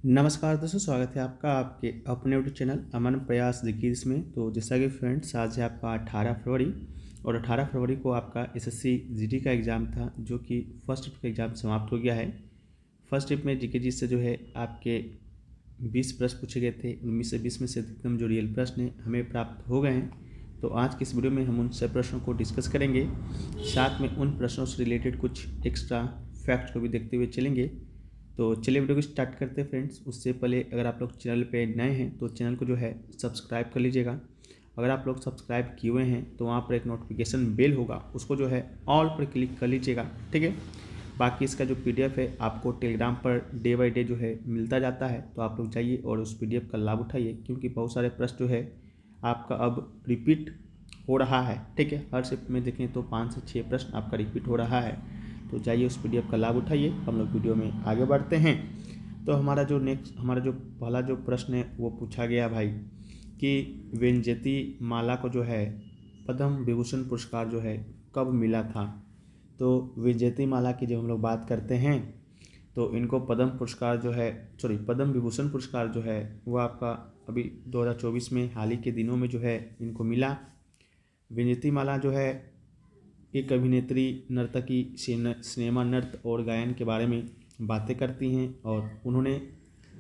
नमस्कार दोस्तों, स्वागत है आपका आपके अपने यूट्यूब चैनल अमन प्रयास जिकीर्स में। तो जैसा कि फ्रेंड्स, आज है आपका 18 फरवरी और 18 फरवरी को आपका एसएससी जीडी का एग्ज़ाम था, जो कि फर्स्ट ट्रिप का एग्ज़ाम समाप्त हो गया है। फर्स्ट ट्रिप में जीके जी से जो है आपके 20 प्रश्न पूछे गए थे। उनमें से 20 में से अधिकतम जो रियल प्रश्न हैं हमें प्राप्त हो गए हैं। तो आज की इस वीडियो में हम उन सब प्रश्नों को डिस्कस करेंगे, साथ में उन प्रश्नों से रिलेटेड कुछ एक्स्ट्रा फैक्ट्स को भी देखते हुए चलेंगे। तो चलिए वीडियो को स्टार्ट करते हैं फ्रेंड्स। उससे पहले अगर आप लोग चैनल पे नए हैं तो चैनल को जो है सब्सक्राइब कर लीजिएगा। अगर आप लोग सब्सक्राइब किए हुए हैं तो वहाँ पर एक नोटिफिकेशन बेल होगा, उसको जो है ऑल पर क्लिक कर लीजिएगा, ठीक है। बाकी इसका जो पीडीएफ है आपको Telegram per day by day जो है मिलता जाता है, तो आप लोग जाइए और उस पीडीएफ का लाभ उठाइए, क्योंकि बहुत सारे प्रश्न जो है आपका अब रिपीट हो रहा है, ठीक है। हर शिफ्ट में देखें तो 5 से 6 प्रश्न आपका रिपीट हो रहा है। तो जाइए उस पीडीएफ का लाभ उठाइए। हम लोग वीडियो में आगे बढ़ते हैं। तो हमारा जो पहला जो प्रश्न है वो पूछा गया भाई कि वेंजयती माला को जो है पद्म विभूषण पुरस्कार जो है कब मिला था। तो वेंजयती माला की जब हम लोग बात करते हैं तो इनको पद्म विभूषण पुरस्कार जो है वो आपका अभी 2024 में हाल ही के दिनों में जो है इनको मिला। वेंजयती माला जो है एक अभिनेत्री, नर्तकी, सिनेमा नृत्य और गायन के बारे में बातें करती हैं, और उन्होंने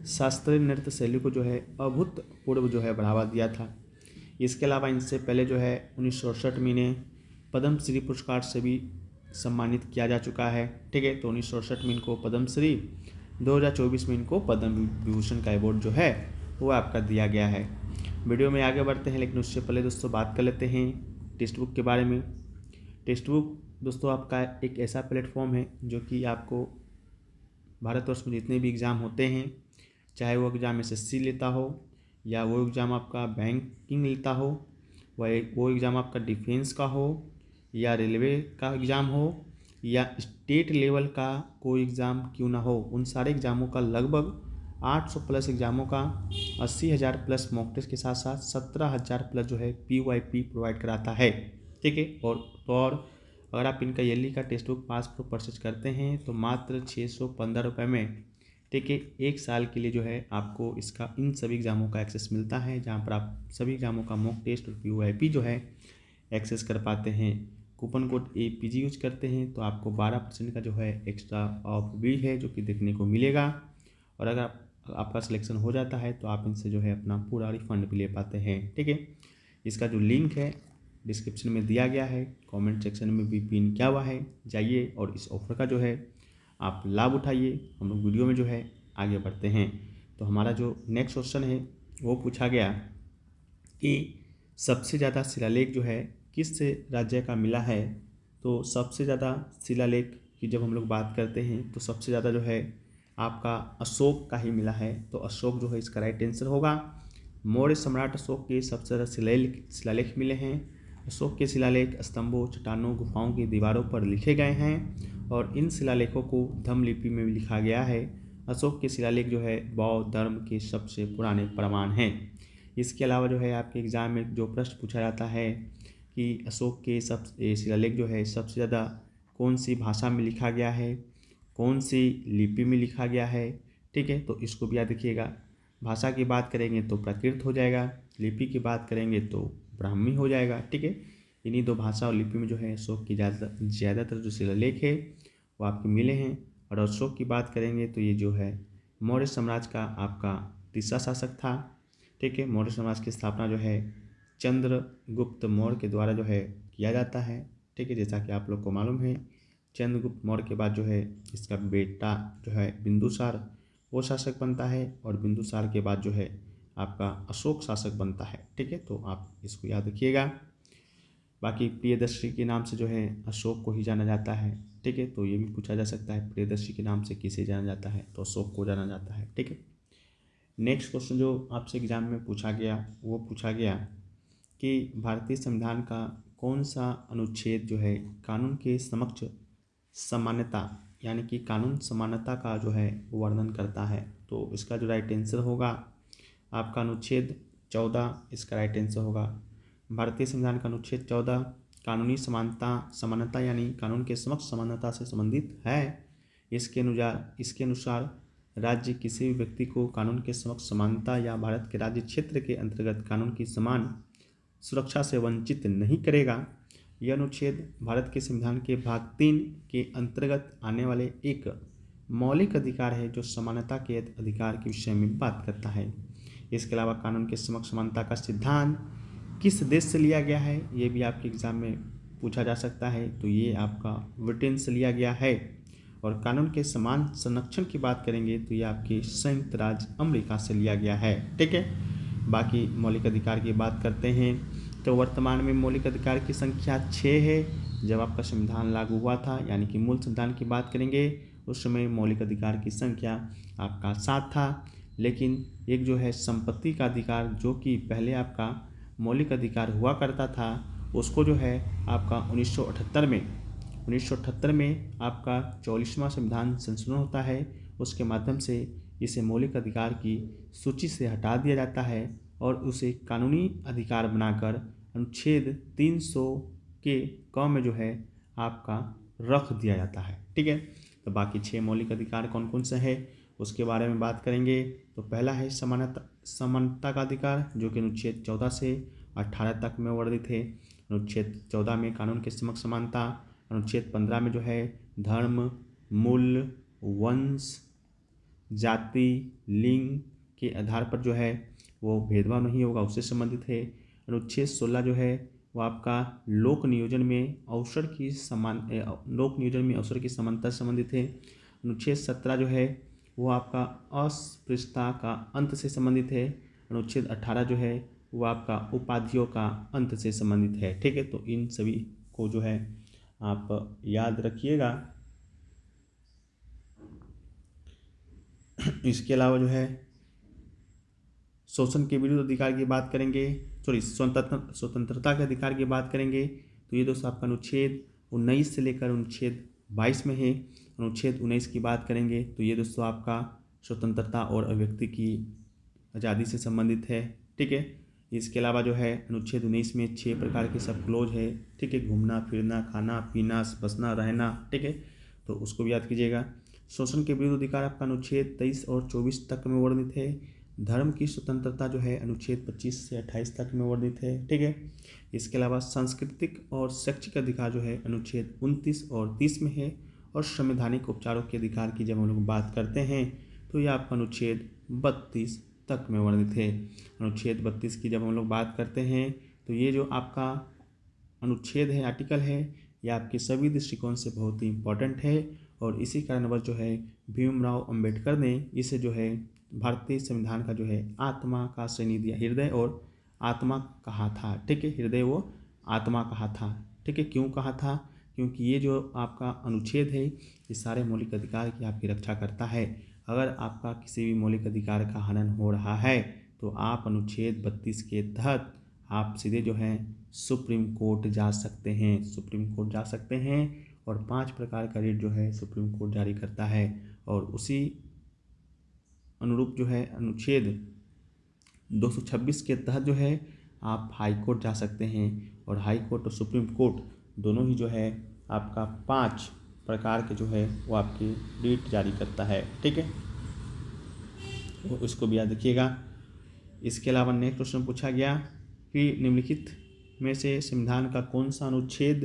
शास्त्रीय नृत्य शैली को जो है अभूतपूर्व जो है बढ़ावा दिया था। इसके अलावा इनसे पहले जो है 1968 में इन्हें पद्मश्री पुरस्कार से भी सम्मानित किया जा चुका है, ठीक है। तो 1968 में इनको पद्मश्री, 2024 में इनको पद्म विभूषण का अवार्ड जो है वो आपका दिया गया है। वीडियो में आगे बढ़ते हैं, लेकिन उससे पहले दोस्तों बात कर लेते हैं टेक्स्ट बुक के बारे में। टेक्स्ट बुक दोस्तों आपका एक ऐसा प्लेटफॉर्म है जो कि आपको भारतवर्ष में जितने भी एग्ज़ाम होते हैं, चाहे वो एग्ज़ाम एसएससी लेता हो या वो एग्ज़ाम आपका बैंकिंग लेता हो, वो एग्ज़ाम आपका डिफेंस का हो या रेलवे का एग्ज़ाम हो या स्टेट लेवल का कोई एग्ज़ाम क्यों ना हो, उन सारे एग्ज़ामों का लगभग 800 प्लस एग्ज़ामों का 80,000 प्लस मॉक टेस्ट के साथ साथ 17,000 प्लस जो है पीवाईपी प्रोवाइड कराता है, ठीक है। और अगर आप इनका ईयरली का text book pass pro purchase करते हैं तो मात्र 615 रुपये में, ठीक है, 1 साल के लिए जो है आपको इसका इन सभी एग्ज़ामों का एक्सेस मिलता है, जहाँ पर आप सभी एग्ज़ामों का मॉक टेस्ट और पीवाईपी जो है एक्सेस कर पाते हैं। कूपन कोड APG यूज करते हैं तो आपको 12% का जो है एक्स्ट्रा ऑफ भी है जो कि देखने को मिलेगा। और अगर आपका सिलेक्शन हो जाता है तो आप इनसे जो है अपना पूरा रिफंड भी ले पाते हैं, ठीक है। इसका जो लिंक है डिस्क्रिप्शन में दिया गया है, कमेंट सेक्शन में भी पिन किया हुआ है। जाइए और इस ऑफर का जो है आप लाभ उठाइए। हम लोग वीडियो में जो है आगे बढ़ते हैं। तो हमारा जो नेक्स्ट क्वेश्चन है वो पूछा गया कि सबसे ज़्यादा शिलालेख जो है किस राज्य का मिला है। तो सबसे ज़्यादा शिलालेख की जब हम लोग बात करते हैं तो सबसे ज़्यादा जो है आपका अशोक का ही मिला है। तो अशोक जो है इसका राइट आंसर होगा। मौर्य सम्राट अशोक के सबसे ज़्यादा शिलालेख मिले हैं। अशोक के शिलालेख स्तंभों, चट्टानों, गुफाओं की दीवारों पर लिखे गए हैं और इन शिलालेखों को धम्म लिपि में भी लिखा गया है। अशोक के शिलालेख जो है बौद्ध धर्म के सबसे पुराने प्रमाण हैं। इसके अलावा जो है आपके एग्ज़ाम में जो प्रश्न पूछा जाता है कि अशोक के शिलालेख जो है सबसे ज़्यादा कौन सी भाषा में लिखा गया है, कौन सी लिपि में लिखा गया है, ठीक है। तो इसको भी याद रखिएगा। भाषा की बात करेंगे तो प्राकृत हो जाएगा, लिपि की बात करेंगे तो ब्राह्मी हो जाएगा, ठीक है। इन्हीं दो भाषा और लिपि में जो है अशोक की ज़्यादातर जो शिलालेख है वो आपके मिले हैं। और अशोक की बात करेंगे तो ये जो है मौर्य साम्राज्य का आपका तीसरा शासक था, ठीक है। मौर्य साम्राज्य की स्थापना जो है चंद्रगुप्त मौर्य के द्वारा जो है किया जाता है, ठीक है। जैसा कि आप लोग को मालूम है, चंद्रगुप्त मौर्य के बाद जो है इसका बेटा जो है बिंदुसार वो शासक बनता है, और बिंदुसार के बाद जो है आपका अशोक शासक बनता है, ठीक है। तो आप इसको याद रखिएगा। बाकी प्रियदर्शी के नाम से जो है अशोक को ही जाना जाता है, ठीक है। तो ये भी पूछा जा सकता है प्रियदर्शी के नाम से किसे जाना जाता है, तो अशोक को जाना जाता है, ठीक है। नेक्स्ट क्वेश्चन जो आपसे एग्जाम में पूछा गया वो पूछा गया कि भारतीय संविधान का कौन सा अनुच्छेद जो है कानून के समक्ष समानता यानी कि कानून समानता का जो है वर्णन करता है। तो इसका जो राइट आंसर होगा आपका अनुच्छेद 14, इसका राइट आंसर होगा। भारतीय संविधान का अनुच्छेद 14 कानूनी समानता यानी कानून के समक्ष समानता से संबंधित है। इसके अनुसार राज्य किसी भी व्यक्ति को कानून के समक्ष समानता या भारत के राज्य क्षेत्र के अंतर्गत कानून की समान सुरक्षा से वंचित नहीं करेगा। यह अनुच्छेद भारत के संविधान के भाग 3 के अंतर्गत आने वाले एक मौलिक अधिकार है जो समानता के अधिकार के विषय में बात करता है। इसके अलावा कानून के समक्ष समानता का सिद्धांत किस देश से लिया गया है, ये भी आपके एग्जाम में पूछा जा सकता है। तो ये आपका ब्रिटेन से लिया गया है। और कानून के समान संरक्षण की बात करेंगे तो ये आपके संयुक्त राज्य अमेरिका से लिया गया है। ठीक है, बाकी मौलिक अधिकार की बात करते हैं तो वर्तमान में मौलिक अधिकार की संख्या 6 है। जब आपका संविधान लागू हुआ था यानी कि मूल संविधान की बात करेंगे उस समय मौलिक अधिकार की संख्या आपका 7 था। लेकिन एक जो है संपत्ति का अधिकार जो कि पहले आपका मौलिक अधिकार हुआ करता था उसको जो है आपका 1978 में आपका 44वां संविधान संशोधन होता है। उसके माध्यम से इसे मौलिक अधिकार की सूची से हटा दिया जाता है और उसे कानूनी अधिकार बनाकर अनुच्छेद 300 के क में जो है आपका रख दिया जाता है। ठीक है, तो बाकी 6 मौलिक अधिकार कौन कौन से हैं उसके बारे में बात करेंगे। तो पहला है समानता का अधिकार जो कि अनुच्छेद 14 से 18 तक में वर्णित है। अनुच्छेद 14 में कानून के समक्ष समानता, अनुच्छेद 15 में जो है धर्म, मूल्य, वंश, जाति, लिंग के आधार पर जो है वो भेदभाव नहीं होगा उससे संबंधित है। अनुच्छेद 16 जो है वो आपका लोक नियोजन में अवसर की समानता से संबंधित है। अनुच्छेद 17 जो है वो आपका अस्पृश्यता का अंत से संबंधित है। अनुच्छेद 18 जो है वो आपका उपाधियों का अंत से संबंधित है। ठीक है, तो इन सभी को जो है आप याद रखिएगा। इसके अलावा जो है शोषण के विरुद्ध अधिकार की बात करेंगे, स्वतंत्रता के अधिकार की बात करेंगे तो ये दोस्तों आपका अनुच्छेद 19 से लेकर अनुच्छेद 22 में है। अनुच्छेद 19 की बात करेंगे तो ये दोस्तों आपका स्वतंत्रता और अभिव्यक्ति की आज़ादी से संबंधित है। ठीक है, इसके अलावा जो है अनुच्छेद 19 में 6 प्रकार के सब क्लोज है। ठीक है, घूमना फिरना, खाना पीना, बसना रहना। ठीक है, तो उसको भी याद कीजिएगा। शोषण के विरुद्ध अधिकार आपका अनुच्छेद 23 और 24 तक में वर्णित है। धर्म की स्वतंत्रता जो है अनुच्छेद 25 से 28 तक में वर्णित है। ठीक है, इसके अलावा सांस्कृतिक और शैक्षिक अधिकार जो है अनुच्छेद 29 और 30 में है। और संवैधानिक उपचारों के अधिकार की जब हम लोग बात करते हैं तो यह आपका अनुच्छेद 32 तक में वर्णित है। अनुच्छेद 32 की जब हम लोग बात करते हैं तो ये जो आपका अनुच्छेद है, आर्टिकल है, ये आपके सभी दृष्टिकोण से बहुत ही इम्पोर्टेंट है। और इसी कारणवश जो है भीमराव अंबेडकर ने इसे जो है भारतीय संविधान का जो है आत्मा का श्रेणी दिया, हृदय और आत्मा कहा था। ठीक है, हृदय वो आत्मा कहा था। ठीक है, क्यों कहा था? क्योंकि ये जो आपका अनुच्छेद है ये सारे मौलिक अधिकार की आपकी रक्षा करता है। अगर आपका किसी भी मौलिक अधिकार का हनन हो रहा है तो आप अनुच्छेद 32 के तहत आप सीधे जो है सुप्रीम कोर्ट जा सकते हैं। सुप्रीम कोर्ट जा सकते हैं और 5 प्रकार का रेट जो है सुप्रीम कोर्ट जारी करता है। और उसी अनुरूप जो है अनुच्छेद 226 के तहत जो है आप हाई कोर्ट जा सकते हैं। और हाई कोर्ट और सुप्रीम कोर्ट दोनों ही जो है आपका 5 प्रकार के जो है वो आपकी रेट जारी करता है। ठीक है, तो उसको भी याद रखिएगा। इसके अलावा नेक्स्ट क्वेश्चन पूछा गया कि निम्नलिखित में से संविधान का कौन सा अनुच्छेद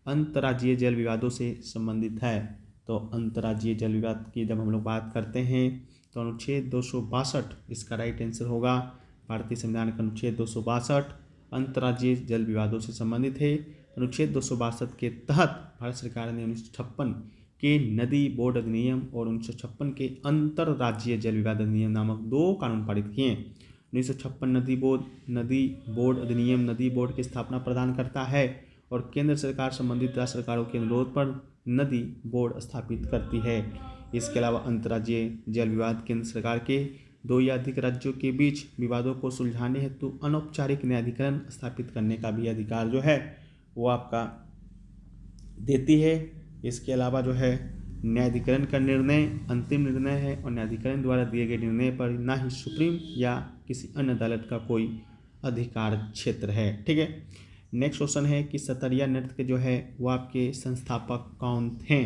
अंतर्राज्यीय जल विवादों से संबंधित है। तो अंतर्राज्यीय जल विवाद की जब हम लोग बात करते हैं तो अनुच्छेद 262 इसका राइट आंसर होगा। भारतीय संविधान का अनुच्छेद 262 अंतर्राज्यीय जल विवादों से संबंधित है। अनुच्छेद 262 के तहत भारत सरकार ने 1956 के नदी बोर्ड अधिनियम और 1956 के अंतर्राज्यीय जल विवाद अधिनियम नामक 2 कानून पारित किए। 1956 नदी बोर्ड अधिनियम नदी बोर्ड की स्थापना प्रदान करता है और केंद्र सरकार संबंधित राज्य सरकारों के अनुरोध पर नदी बोर्ड स्थापित करती है। इसके अलावा अंतर्राज्यीय जल विवाद केंद्र सरकार के 2 या अधिक राज्यों के बीच विवादों को सुलझाने हेतु अनौपचारिक न्यायाधिकरण स्थापित करने का भी अधिकार जो है वो आपका देती है। इसके अलावा जो है न्यायाधिकरण का निर्णय अंतिम निर्णय है और न्यायाधिकरण द्वारा दिए गए निर्णय पर ना ही सुप्रीम या किसी अन्य अदालत का कोई अधिकार क्षेत्र है। ठीक है, नेक्स्ट क्वेश्चन है कि सतरिया नृत्य जो है वो आपके संस्थापक कौन थे।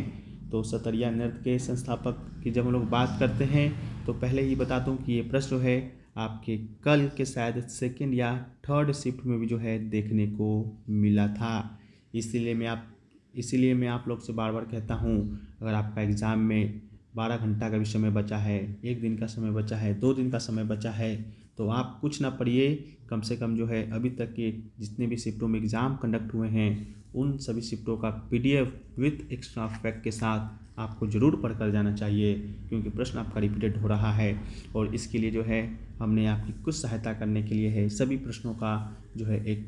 तो सतरिया नृत्य के संस्थापक की जब हम लोग बात करते हैं तो पहले ही बता दूं कि ये प्रश्न जो है आपके कल के शायद सेकंड या थर्ड शिफ्ट में भी जो है देखने को मिला था। इसीलिए मैं आप लोग से बार बार कहता हूँ, अगर आपका एग्ज़ाम में 12 घंटा का भी समय बचा है, 1 दिन का समय बचा है, 2 दिन का समय बचा है, तो आप कुछ ना पढ़िए, कम से कम जो है अभी तक के जितने भी शिफ्टों में एग्ज़ाम कंडक्ट हुए हैं उन सभी शिफ्टों का PDF विथ एक्स्ट्रा फैक्ट के साथ आपको ज़रूर पढ़ कर जाना चाहिए, क्योंकि प्रश्न आपका रिपीटेड हो रहा है। और इसके लिए जो है हमने आपकी कुछ सहायता करने के लिए है सभी प्रश्नों का जो है एक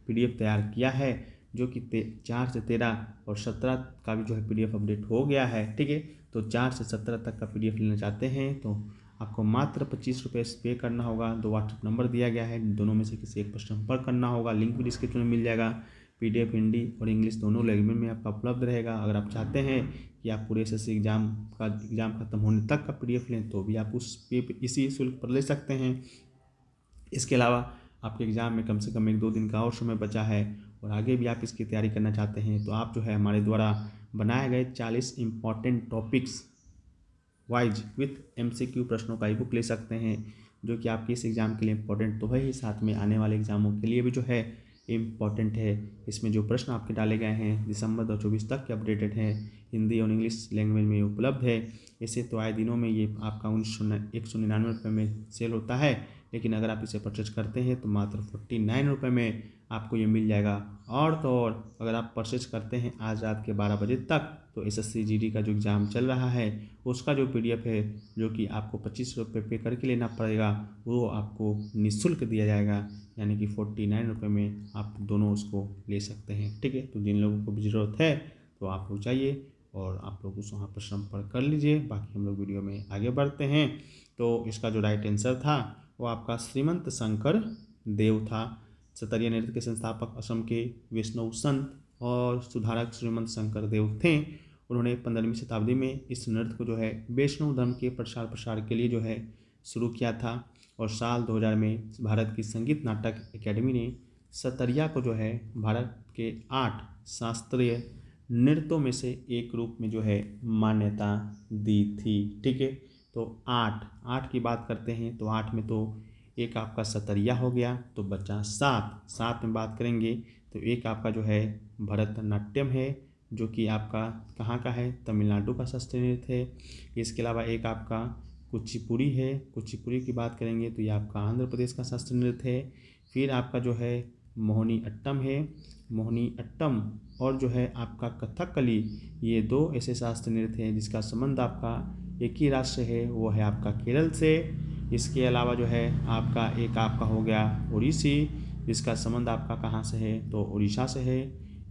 PDF तैयार किया है, जो कि 4 से 13 और 17 का भी जो है PDF अपडेट हो गया है। ठीक है, तो 4 से 17 तक का PDF लेना चाहते हैं तो आपको मात्र 25 रुपये पे करना होगा। 2 व्हाट्सएप नंबर दिया गया है, दोनों में से किसी एक पर संपर्क करना होगा। लिंक भी डिस्क्रिप्शन में मिल जाएगा। PDF हिंदी और इंग्लिश दोनों लैंग्वेज में आपका उपलब्ध रहेगा। अगर आप चाहते हैं कि आप पूरे SSC एग्ज़ाम खत्म होने तक का PDF लें तो भी आप इसी शुल्क पर ले सकते हैं। इसके अलावा आपके एग्ज़ाम में कम से कम 1-2 दिन का और समय बचा है और आगे भी आप इसकी तैयारी करना चाहते हैं तो आप जो है हमारे द्वारा बनाए गए 40 important topics wise with MCQ प्रश्नों का ई बुक ले सकते हैं, जो कि आपके इस एग्ज़ाम के लिए इम्पोर्टेंट तो है ही, साथ में आने वाले एग्ज़ामों के लिए भी जो है इम्पॉर्टेंट है। इसमें जो प्रश्न आपके डाले गए हैं दिसंबर 2024 तक के अपडेटेड हैं, हिंदी और इंग्लिश लैंग्वेज में उपलब्ध है। ऐसे तो आए दिनों में ये आपका 199 रुपये में सेल होता है, लेकिन अगर आप इसे परचेज करते हैं तो मात्र 49 रुपये में आपको ये मिल जाएगा। और तो और अगर आप परचेज करते हैं आज रात के 12 बजे तक तो SSC GD का जो एग्ज़ाम चल रहा है उसका जो PDF है, जो कि आपको 25 रुपये पे करके लेना पड़ेगा, वो आपको निःशुल्क दिया जाएगा, यानी कि 49 रुपये में आप दोनों उसको ले सकते हैं। ठीक है, तो जिन लोगों को भी ज़रूरत है तो आप लोग जाइए और आप लोग उस वहाँ पर संपर्क कर लीजिए। बाकी हम लोग वीडियो में आगे बढ़ते हैं। तो इसका जो राइट आंसर था वो आपका श्रीमंत शंकर देव था। सतरिया नृत्य के संस्थापक असम के वैष्णव संत और सुधारक श्रीमंत शंकर देव थे। उन्होंने 15वीं शताब्दी में इस नृत्य को जो है वैष्णव धर्म के प्रसार के लिए जो है शुरू किया था और साल 2000 में भारत की संगीत नाटक अकेडमी ने सतरिया को जो है भारत के 8 शास्त्रीय नृत्यों में से एक रूप में जो है मान्यता दी थी। ठीक है, तो 8 की बात करते हैं तो 8 में तो एक आपका सतरिया हो गया, तो बचा 7 में बात करेंगे तो एक आपका जो है भरतनाट्यम है, जो कि आपका कहाँ का है, तमिलनाडु का शास्त्रीय नृत्य है। इसके अलावा एक आपका कुचिपुड़ी है, कुचिपुड़ी की बात करेंगे तो ये आपका आंध्र प्रदेश का शास्त्रीय नृत्य है। फिर आपका जो है मोहिनी अट्टम है, मोहिनी अट्टम और जो है आपका कथकली, ये 2 ऐसे शास्त्रीय नृत्य हैं जिसका संबंध आपका एक ही राज्य से है, वो है आपका केरल से। इसके अलावा जो है आपका एक आपका हो गया ओडिसी, जिसका संबंध आपका कहाँ से है तो उड़ीसा से है।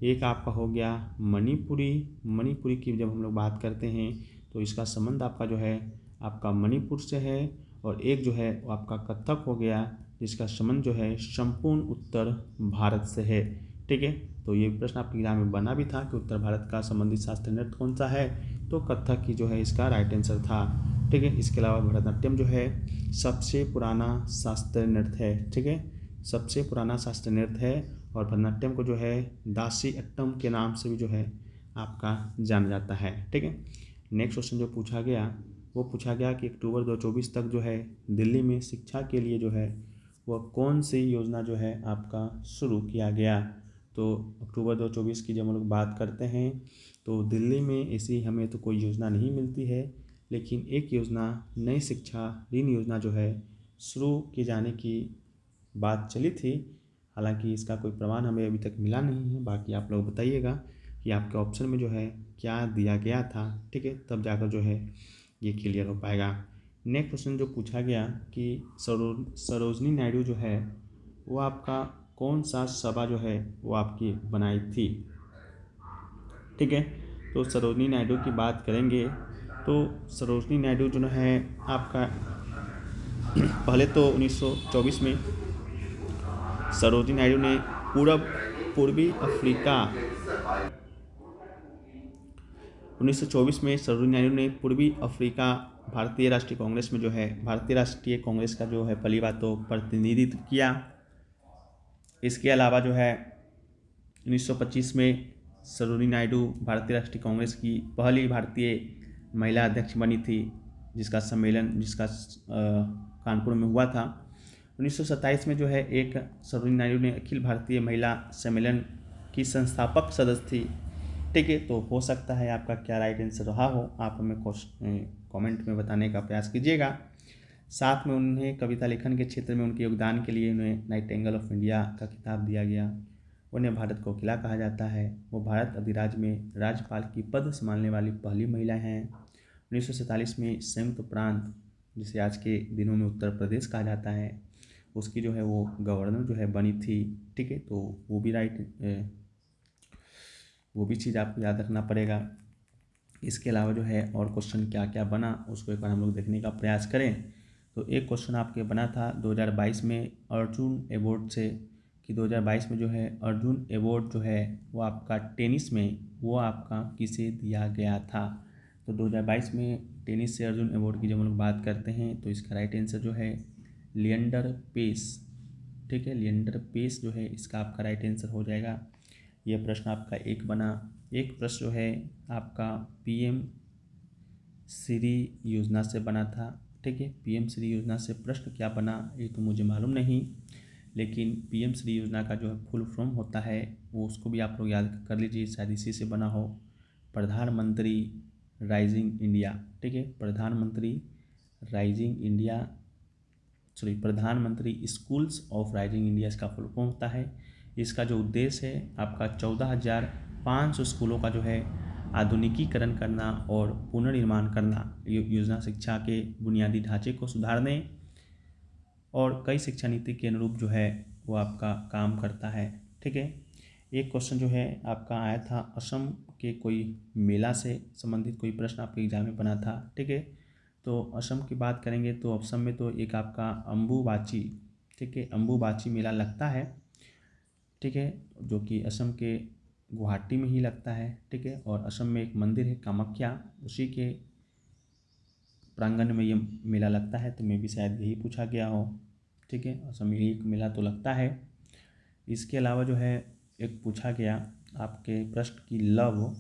एक आपका हो गया मणिपुरी की जब हम लोग बात करते हैं तो इसका संबंध आपका जो है आपका मणिपुर से है। और एक जो है वो आपका कथक हो गया, जिसका संबंध जो है संपूर्ण उत्तर भारत से है। ठीक है, तो ये प्रश्न आपके एग्जाम में बना भी था कि उत्तर भारत का संबंधित शास्त्रीय नृत्य कौन सा है, तो कथक की जो है इसका राइट आंसर था। ठीक है, इसके अलावा भरतनाट्यम जो है सबसे पुराना शास्त्रीय नृत्य है। ठीक है, सबसे पुराना शास्त्रीय नृत्य है और भरतनाट्यम को जो है दासी अट्टम के नाम से भी जो है आपका जाना जाता है। ठीक है, नेक्स्ट क्वेश्चन जो पूछा गया वो पूछा गया कि अक्टूबर 2024 तक जो है दिल्ली में शिक्षा के लिए जो है वह कौन सी योजना जो है आपका शुरू किया गया। तो अक्टूबर 2024 की जब हम लोग बात करते हैं तो दिल्ली में ऐसी हमें तो कोई योजना नहीं मिलती है, लेकिन एक योजना नई शिक्षा ऋण योजना जो है शुरू किए जाने की बात चली थी। हालांकि इसका कोई प्रमाण हमें अभी तक मिला नहीं है, बाकी आप लोग बताइएगा कि आपके ऑप्शन में जो है क्या दिया गया था। ठीक है, तब जाकर जो है ये क्लियर हो पाएगा। नेक्स्ट क्वेश्चन जो पूछा गया कि सरोजनी नायडू जो है वो आपका कौन सा सभा जो है वो आपकी बनाई थी। ठीक है, तो सरोजनी नायडू की बात करेंगे तो सरोजनी नायडू जो है आपका पहले तो 1924 में सरोजनी नायडू ने पूर्वी अफ्रीका 1924 में सरोजनी नायडू ने पूर्वी अफ्रीका भारतीय राष्ट्रीय कांग्रेस में जो है भारतीय राष्ट्रीय कांग्रेस का जो है पहली बात तो प्रतिनिधित्व किया। इसके अलावा जो है 1925 में सरोजिनी नायडू भारतीय राष्ट्रीय कांग्रेस की पहली भारतीय महिला अध्यक्ष बनी थी, जिसका कानपुर में हुआ था। 1927 में जो है एक सरोजिनी नायडू ने अखिल भारतीय महिला सम्मेलन की संस्थापक सदस्य थी। ठीक है, तो हो सकता है आपका क्या राइट आंसर रहा हो, आप हमें कमेंट में बताने का प्रयास कीजिएगा। साथ में उन्हें कविता लेखन के क्षेत्र में उनके योगदान के लिए उन्हें नाइटिंगेल ऑफ इंडिया का खिताब दिया गया। उन्हें भारत कोकिला कहा जाता है। वो भारत अधिराज में राज्यपाल की पद संभालने वाली पहली महिला हैं। 1947 में संयुक्त प्रांत, जिसे आज के दिनों में उत्तर प्रदेश कहा जाता है, उसकी जो है वो गवर्नर जो है बनी थी। ठीक है, तो वो भी चीज़ आपको याद रखना पड़ेगा। इसके अलावा जो है और क्वेश्चन क्या क्या बना उसको एक बार हम लोग देखने का प्रयास करें। तो एक क्वेश्चन आपके बना था 2022 में अर्जुन अवार्ड से, कि 2022 में जो है अर्जुन अवार्ड जो है वो आपका टेनिस में वो आपका किसे दिया गया था। तो 2022 में टेनिस से अर्जुन अवार्ड की जब हम लोग बात करते हैं तो इसका राइट आंसर जो है लिएंडर पेस। ठीक है, लिएंडर पेस जो है इसका आपका राइट आंसर हो जाएगा। यह प्रश्न आपका एक बना। एक प्रश्न जो है आपका पीएम श्री योजना से बना था। ठीक है, पीएम श्री योजना से प्रश्न क्या बना ये तो मुझे मालूम नहीं, लेकिन पीएम श्री योजना का जो है फुल फॉर्म होता है वो उसको भी आप लोग याद कर लीजिए, शायद इसी से बना हो, प्रधानमंत्री राइजिंग इंडिया। ठीक है, प्रधानमंत्री राइजिंग इंडिया, सॉरी, प्रधानमंत्री स्कूल्स ऑफ राइजिंग इंडिया इसका फुल फॉर्म होता है। इसका जो उद्देश्य है आपका 14,500 स्कूलों का जो है आधुनिकीकरण करना और पुनर्निर्माण करना। योजना शिक्षा के बुनियादी ढांचे को सुधारने और कई शिक्षा नीति के अनुरूप जो है वो आपका काम करता है। ठीक है, एक क्वेश्चन जो है आपका आया था असम के कोई मेला से संबंधित कोई प्रश्न आपके एग्जाम में बना था। ठीक है, तो असम की बात करेंगे तो असम में तो एक आपका अम्बुबाची, ठीक है, अम्बुबाची मेला लगता है। ठीक है, जो कि असम के गुवाहाटी में ही लगता है। ठीक है, और असम में एक मंदिर है कामाख्या, उसी के प्रांगण में ये मेला लगता है, तो मैं भी शायद यही पूछा गया हो। ठीक है, असम में एक मेला तो लगता है। इसके अलावा जो है एक पूछा गया आपके प्रश्न की लव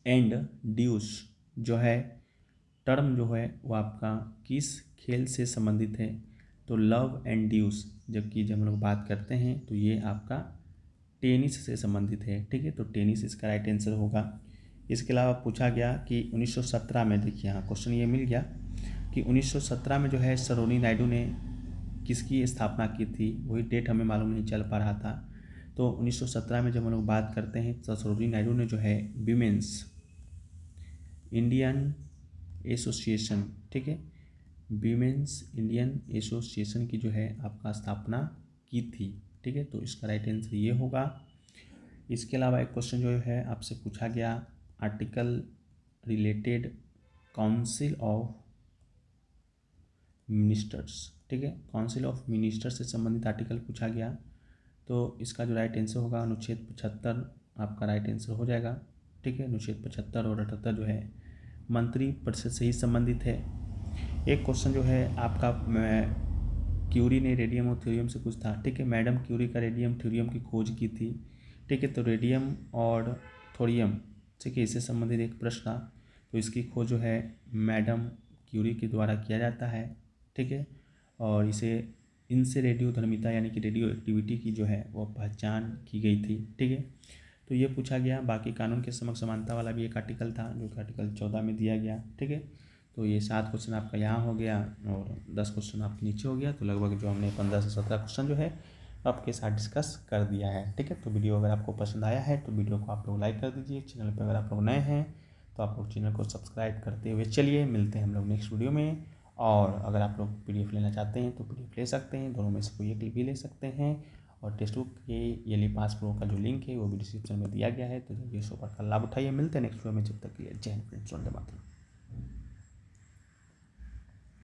एंड ड्यूस जो है टर्म जो है वो आपका किस खेल से संबंधित है। तो लव एंड ड्यूस जबकि जब हम लोग बात करते हैं तो ये आपका टेनिस से संबंधित है। ठीक है, तो टेनिस इसका राइट आंसर होगा। इसके अलावा पूछा गया कि 1917 में, देखिए यहाँ क्वेश्चन ये मिल गया कि 1917 में जो है सरोजिनी नायडू ने किसकी स्थापना की थी, वही डेट हमें मालूम नहीं चल पा रहा था। तो 1917 में जब हम लोग बात करते हैं तो सरोजिनी नायडू ने जो है विमेंस इंडियन एसोसिएशन, ठीक है, वीमेंस इंडियन एसोसिएशन की जो है आपका स्थापना की थी। ठीक है, तो इसका राइट आंसर ये होगा। इसके अलावा एक क्वेश्चन जो है आपसे पूछा गया article related council of ministers. ठीक है, काउंसिल ऑफ मिनिस्टर्स से संबंधित आर्टिकल पूछा गया, तो इसका जो राइट आंसर होगा अनुच्छेद 75 आपका राइट आंसर हो जाएगा। ठीक है, अनुच्छेद 75 और 78 जो है मंत्री परिषद से ही संबंधित है। एक क्वेश्चन जो है आपका क्यूरी ने रेडियम और थ्योरियम से कुछ था। ठीक है, मैडम क्यूरी का रेडियम थ्योरियम की खोज की थी। ठीक है, तो रेडियम और थोरियम, ठीक है, इससे संबंधित एक प्रश्न था, तो इसकी खोज जो है मैडम क्यूरी के द्वारा किया जाता है। ठीक है, और इनसे रेडियोधर्मिता यानी कि रेडियो एक्टिविटी की जो है वो पहचान की गई थी। ठीक है, तो ये पूछा गया। बाकी कानून के समक्ष समानता वाला भी एक आर्टिकल था जो कि आर्टिकल 14 में दिया गया। ठीक है, तो ये 7 क्वेश्चन आपका यहाँ हो गया और 10 क्वेश्चन आपके नीचे हो गया, तो लगभग जो हमने 15 से 17 क्वेश्चन जो है आपके साथ डिस्कस कर दिया है। ठीक है, तो वीडियो अगर आपको पसंद आया है तो वीडियो को आप लोग लाइक कर दीजिए। चैनल पर अगर आप लोग नए हैं तो आप लोग चैनल को सब्सक्राइब करते हुए चलिए। मिलते हैं हम लोग नेक्स्ट वीडियो में। और अगर आप लोग PDF लेना चाहते हैं तो PDF ले सकते हैं, दोनों में से कोई एक भी ले सकते हैं। और टेक्स्ट बुक के ये पास प्रो का जो लिंक है वो भी डिस्क्रिप्शन में दिया गया है, तो जल्दी इस ऑफर का लाभ उठाइए। मिलते हैं नेक्स्ट वीडियो में, जब तक के लिए जय हिंद फ्रेंड्स, वंदे मातरम।